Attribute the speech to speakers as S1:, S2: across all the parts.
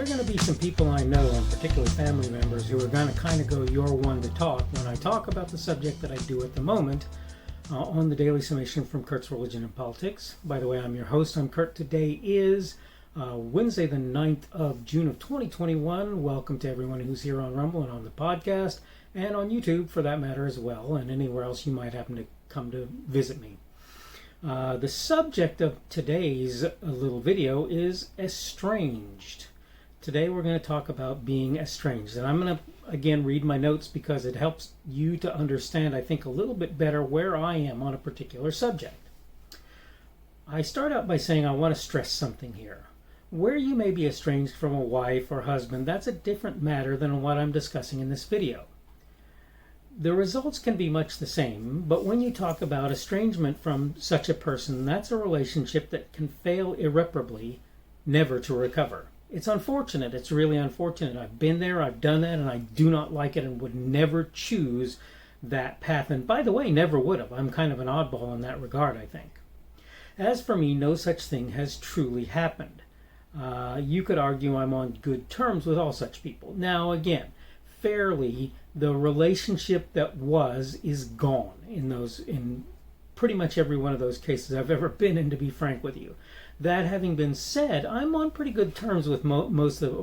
S1: going to be some people I know, and particularly family members, who are going to kind of go your one to talk when I talk about the subject that I do at the moment on the Daily Summation from Kurt's Religion and Politics. By the way, I'm your host. I'm Kurt. Today is Wednesday, the 9th of June of 2021. Welcome to everyone who's here on Rumble and on the podcast, and on YouTube for that matter as well, and anywhere else you might happen to come to visit me. The subject of today's little video is estranged. Today we're going to talk about being estranged, and I'm going to again read my notes because it helps you to understand, I think, a little bit better where I am on a particular subject. I start out by saying I want to stress something here. Where you may be estranged from a wife or husband, that's a different matter than what I'm discussing in this video. The results can be much the same, but when you talk about estrangement from such a person, that's a relationship that can fail irreparably, never to recover. It's unfortunate. It's really unfortunate. I've been there, I've done that, and I do not like it and would never choose that path. And by the way, never would have. I'm kind of an oddball in that regard, I think. As for me, no such thing has truly happened. You could argue I'm on good terms with all such people. Now, again, fairly, the relationship that was is gone in pretty much every one of those cases I've ever been in, to be frank with you. That having been said, I'm on pretty good terms with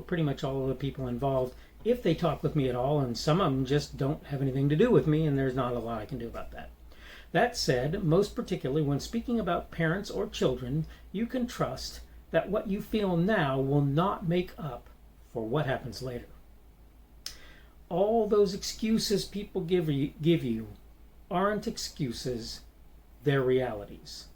S1: pretty much all of the people involved, if they talk with me at all, and some of them just don't have anything to do with me, and there's not a lot I can do about that. That said, most particularly when speaking about parents or children, you can trust that what you feel now will not make up for what happens later. All those excuses people give you aren't excuses, they're realities.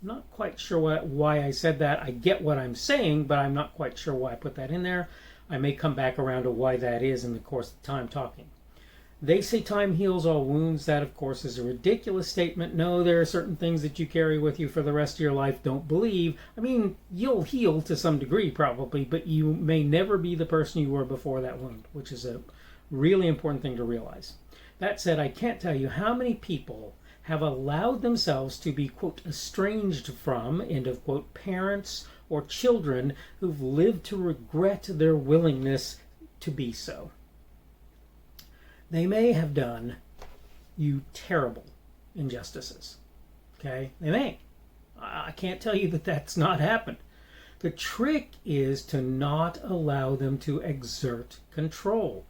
S1: I'm not quite sure why I said that. I get what I'm saying, but I'm not quite sure why I put that in there. I may come back around to why that is in the course of time talking. They say time heals all wounds. That, of course, is a ridiculous statement. No, there are certain things that you carry with you for the rest of your life. Don't believe. I mean, you'll heal to some degree probably, but you may never be the person you were before that wound, which is a really important thing to realize. That said, I can't tell you how many people have allowed themselves to be, quote, estranged from, end of quote, parents or children who've lived to regret their willingness to be so. They may have done you terrible injustices. Okay? They may. I can't tell you that that's not happened. The trick is to not allow them to exert control.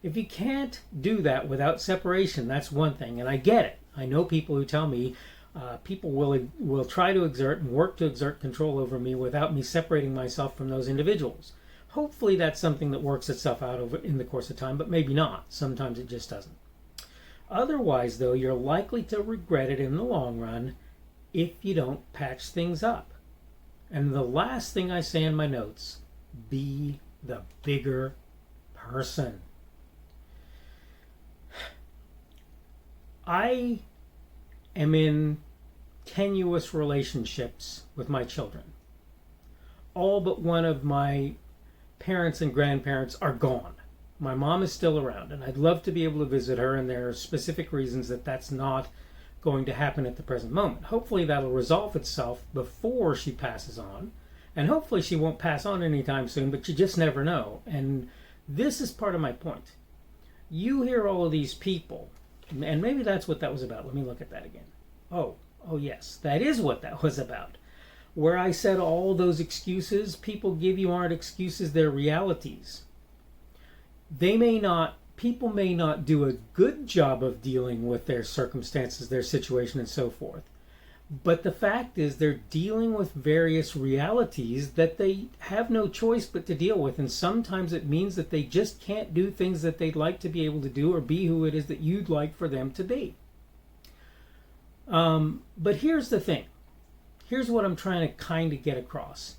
S1: If you can't do that without separation, that's one thing, and I get it. I know people who tell me people will try to exert and work to exert control over me without me separating myself from those individuals. Hopefully that's something that works itself out in the course of time, but maybe not. Sometimes it just doesn't. Otherwise, though, you're likely to regret it in the long run if you don't patch things up. And the last thing I say in my notes, be the bigger person. I am in tenuous relationships with my children. All but one of my parents and grandparents are gone. My mom is still around, and I'd love to be able to visit her, and there are specific reasons that that's not going to happen at the present moment. Hopefully that'll resolve itself before she passes on, and hopefully she won't pass on anytime soon, but you just never know. And this is part of my point. You hear all of these people, and maybe that's what that was about. Let me look at that again. Oh yes, that is what that was about. Where I said all those excuses people give you aren't excuses, they're realities. People may not do a good job of dealing with their circumstances, their situation, and so forth. But the fact is they're dealing with various realities that they have no choice but to deal with. And sometimes it means that they just can't do things that they'd like to be able to do or be who it is that you'd like for them to be. But here's the thing. Here's what I'm trying to kind of get across.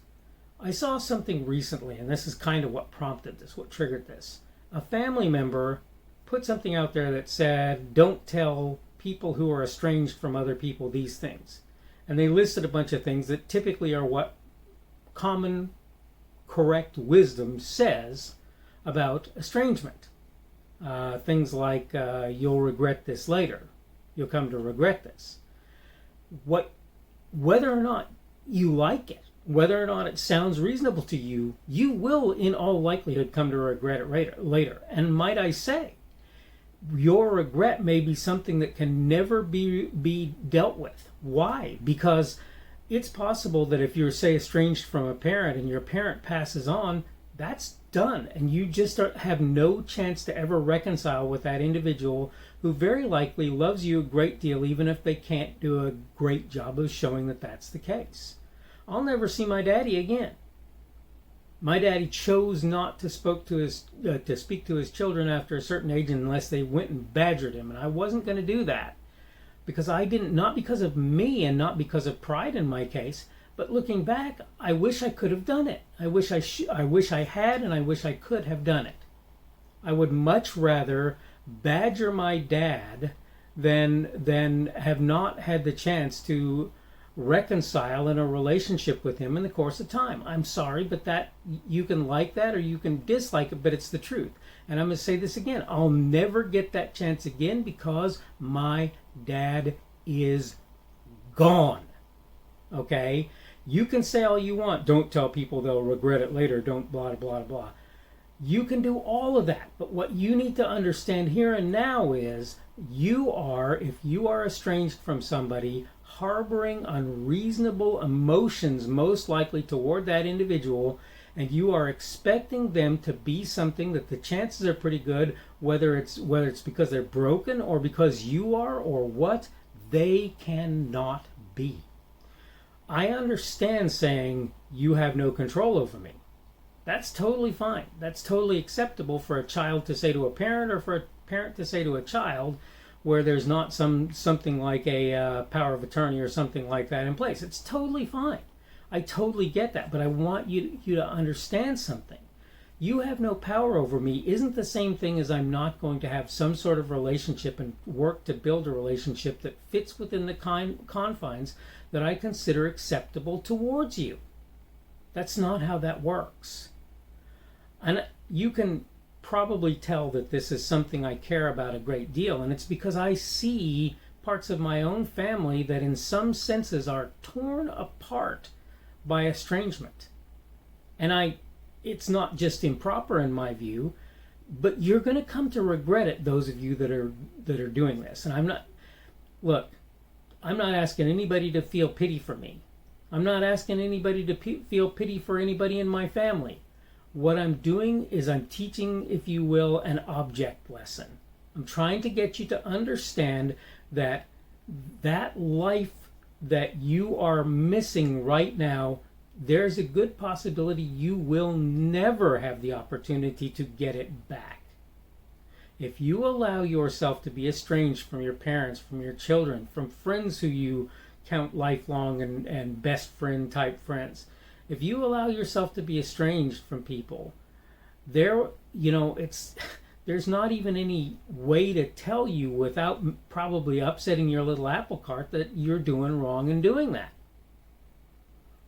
S1: I saw something recently, and this is kind of what prompted this, what triggered this. A family member put something out there that said, don't tell people who are estranged from other people these things. And they listed a bunch of things that typically are what common, correct wisdom says about estrangement. Things like, you'll regret this later. You'll come to regret this. Whether or not you like it, whether or not it sounds reasonable to you, you will in all likelihood come to regret it later. And might I say, your regret may be something that can never be dealt with. Why? Because it's possible that if you're, say, estranged from a parent and your parent passes on, that's done. And you just have no chance to ever reconcile with that individual who very likely loves you a great deal, even if they can't do a great job of showing that that's the case. I'll never see my daddy again. My daddy chose not to speak to his children after a certain age unless they went and badgered him, and I wasn't going to do that because I didn't. Not because of me and not because of pride in my case, but looking back, I wish I could have done it. I wish I had, and I wish I could have done it. I would much rather badger my dad than have not had the chance to reconcile in a relationship with him in the course of time. I'm sorry, but that you can like that or you can dislike it, but it's the truth. And I'm going to say this again. I'll never get that chance again because my dad is gone. Okay? You can say all you want. Don't tell people they'll regret it later. Don't blah, blah, blah. You can do all of that. But what you need to understand here and now is if you are estranged from somebody, harboring unreasonable emotions most likely toward that individual, and you are expecting them to be something that the chances are pretty good, whether it's because they're broken or because you are or what, they cannot be. I understand saying you have no control over me. That's totally fine. That's totally acceptable for a child to say to a parent or for a parent to say to a child, where there's not something like a power of attorney or something like that in place. It's totally fine. I totally get that, but I want you to understand something. You have no power over me isn't the same thing as I'm not going to have some sort of relationship and work to build a relationship that fits within the confines that I consider acceptable towards you. That's not how that works. And you can probably tell that this is something I care about a great deal, and it's because I see parts of my own family that in some senses are torn apart by estrangement. And it's not just improper in my view, but you're going to come to regret it, those of you that are doing this. And I'm not asking anybody to feel pity for me. I'm not asking anybody to feel pity for anybody in my family. What I'm doing is I'm teaching, if you will, an object lesson. I'm trying to get you to understand that life that you are missing right now, there's a good possibility you will never have the opportunity to get it back. If you allow yourself to be estranged from your parents, from your children, from friends who you count lifelong and best friend type friends, if you allow yourself to be estranged from people, there's not even any way to tell you without probably upsetting your little apple cart that you're doing wrong in doing that.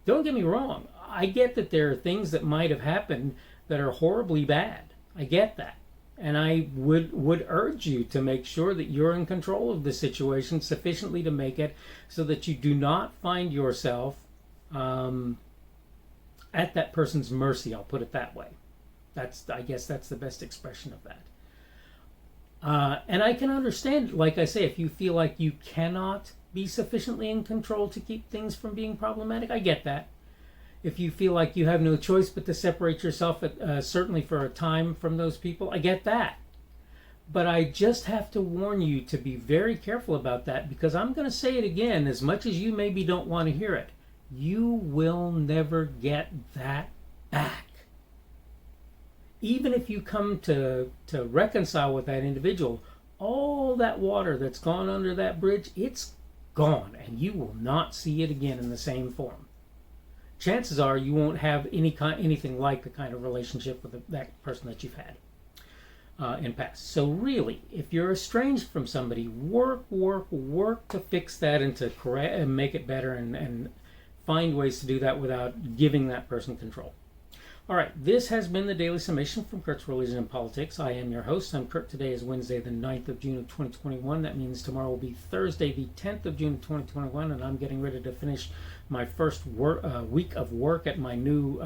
S1: Don't get me wrong. I get that there are things that might have happened that are horribly bad. I get that. And I would urge you to make sure that you're in control of the situation sufficiently to make it so that you do not find yourself at that person's mercy. I'll put it that way. I guess that's the best expression of that. And I can understand, like I say, if you feel like you cannot be sufficiently in control to keep things from being problematic, I get that. If you feel like you have no choice but to separate yourself, certainly for a time, from those people, I get that. But I just have to warn you to be very careful about that, because I'm going to say it again, as much as you maybe don't want to hear it. You will never get that back. Even if you come to reconcile with that individual, all that water that's gone under that bridge, it's gone, and you will not see it again in the same form. Chances are you won't have anything like the kind of relationship with that person that you've had in past. So really, if you're estranged from somebody, work to fix that and to correct and make it better, and find ways to do that without giving that person control. All right, this has been the Daily Summation from Kurt's Religion and Politics. I am your host. I'm Kurt. Today is Wednesday, the 9th of June of 2021. That means tomorrow will be Thursday, the 10th of June of 2021, and I'm getting ready to finish my first week of work at my new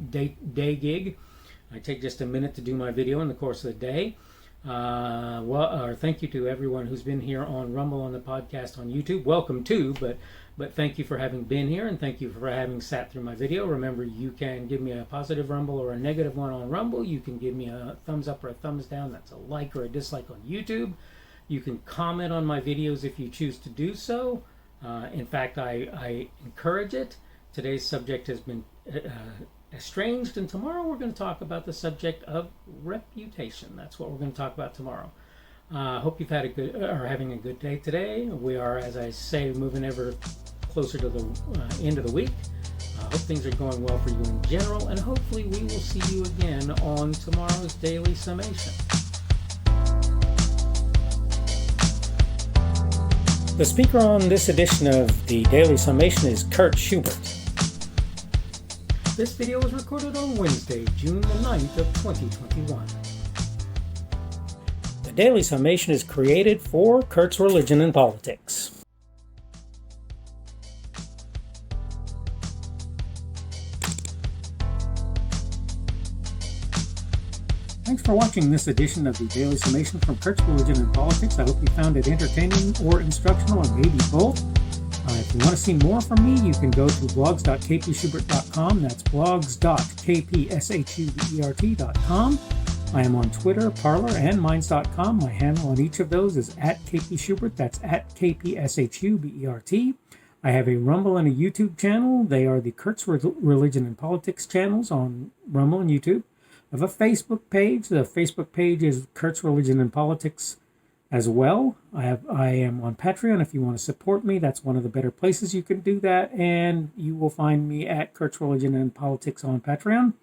S1: day gig. I take just a minute to do my video in the course of the day. Thank you to everyone who's been here on Rumble, on the podcast, on YouTube. Welcome too, but thank you for having been here, and thank you for having sat through my video. Remember, you can give me a positive Rumble or a negative one on Rumble. You can give me a thumbs up or a thumbs down. That's a like or a dislike on YouTube. You can comment on my videos if you choose to do so. In fact, I encourage it. Today's subject has been Estranged, and tomorrow we're going to talk about the subject of reputation. That's what we're going to talk about tomorrow. Hope you've had having a good day today. We are, as I say, moving ever closer to the end of the week. Hope things are going well for you in general, and hopefully we will see you again on tomorrow's Daily Summation. The speaker on this edition of the Daily Summation is Kurt Schubert. This video was recorded on Wednesday, June the 9th of 2021. The Daily Summation is created for Kurt's Religion and Politics. Thanks for watching this edition of the Daily Summation from Kurt's Religion and Politics. I hope you found it entertaining or instructional, or maybe both. If you want to see more from me, you can go to blogs.kpschubert.com. That's blogs.kpschubert.com. I am on Twitter, Parler, and Minds.com. My handle on each of those is @kpschubert. That's @kpschubert. I have a Rumble and a YouTube channel. They are the Kurt's Religion and Politics channels on Rumble and YouTube. I have a Facebook page. The Facebook page is Kurt's Religion and Politics as well. I am on Patreon. If you want to support me, that's one of the better places you can do that, and you will find me at Kurt's Religion and Politics on Patreon.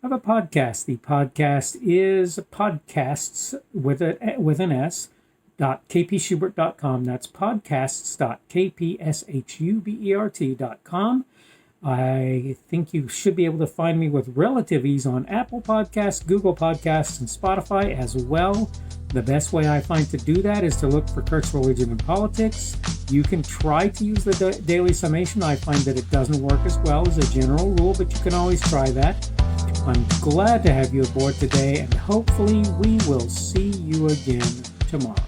S1: I have a podcast. The podcast is podcasts with an S .kpschubert.com. That's podcasts.kpschubert.com. I think you should be able to find me with relative ease on Apple Podcasts, Google Podcasts, and Spotify as well. The best way I find to do that is to look for Kurt's Religion and Politics. You can try to use the Daily Summation. I find that it doesn't work as well as a general rule, but you can always try that. I'm glad to have you aboard today, and hopefully we will see you again tomorrow.